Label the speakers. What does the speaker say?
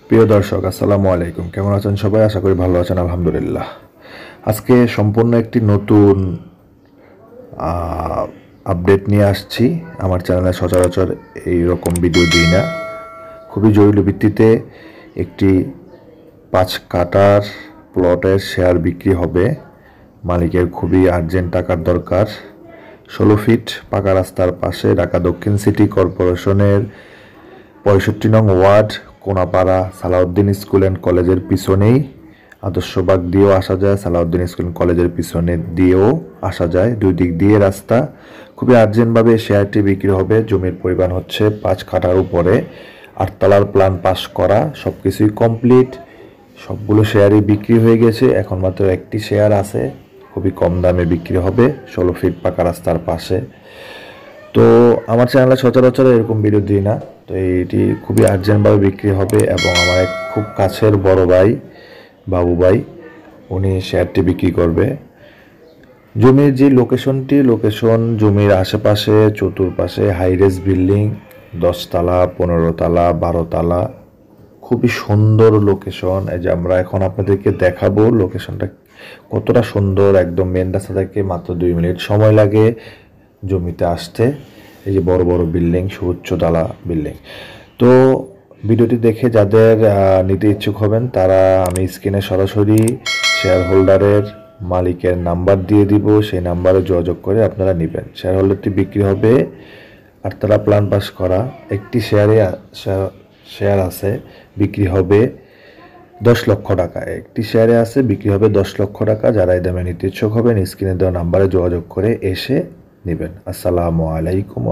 Speaker 1: প্রিয় দর্শক, আসসালামু আলাইকুম। কেমন আছেন সবাই? আশা করি ভালো আছেন, আলহামদুলিল্লাহ। আজকে সম্পূর্ণ একটি নতুন আপডেট নিয়ে আসছি। আমার চ্যানেলে সচরাচর এইরকম ভিডিও দিই না। খুবই জরুরি ভিত্তিতে একটি 5 কাঠার প্লটের শেয়ার বিক্রি হবে। মালিকের খুবই আর্জেন্ট টাকার দরকার। 16 ফিট পাকা রাস্তার পাশে, ঢাকা দক্ষিণ সিটি কর্পোরেশনের 65 নং ওয়ার্ড, কোনাপাড়া, সালাউদ্দিন স্কুল অ্যান্ড কলেজের পিছনেই। আদর্শবাগ দিয়েও আসা যায়, সালাউদ্দিন স্কুল কলেজের পিছনে দিয়েও আসা যায়, দুই দিক দিয়ে রাস্তা। খুবই আর্জেন্টভাবে শেয়ারটি বিক্রি হবে। জমির পরিমাণ হচ্ছে 5 কাঠার উপরে, 8 তলার প্ল্যান পাস করা, সব কিছুই কমপ্লিট। সবগুলো শেয়ারই বিক্রি হয়ে গেছে, এখন মাত্র একটি শেয়ার আছে, খুবই কম দামে বিক্রি হবে 16 ফিট পাকা রাস্তার পাশে। তো আমার চ্যানেলে সচরাচর এরকম ভিডিও দিই না, তো এইটি খুবই আর্জেন্টভাবে বিক্রি হবে এবং আমার এক খুব কাছের বড় ভাই, বাবু ভাই, উনি শেয়ারটি বিক্রি করবে। জমির যে লোকেশন জমির আশেপাশে চতুর্পাশে হাইরেজ বিল্ডিং, 10 তালা, 15 তালা, 12 তালা, খুবই সুন্দর লোকেশন। এই যে আমরা এখন আপনাদেরকে দেখাবো লোকেশনটা কতটা সুন্দর। একদম মেন রাস্তা থেকে মাত্র 2 মিনিট সময় লাগে জমিতে আসতে। এই যে বড় বড় বিল্ডিং, সুউচ্চ তালা বিল্ডিং। তো ভিডিওটি দেখে যাদের নিতে ইচ্ছুক হবেন তারা আমি স্ক্রিনে সরাসরি শেয়ার হোল্ডারের মালিকের নাম্বার দিয়ে দিব, সেই নাম্বারে যোগাযোগ করে আপনারা নেবেন। শেয়ার হোল্ডারটি বিক্রি হবে, আর তারা প্ল্যান পাস করা একটি শেয়ার আছে, বিক্রি হবে 10 লক্ষ টাকা। একটি শেয়ারে আছে, বিক্রি হবে 10 লক্ষ টাকা। যারা এই দামে নিতে ইচ্ছুক হবেন স্ক্রিনে দেওয়া নাম্বারে যোগাযোগ করে এসে নেবেন। আসসালামু আলাইকুম।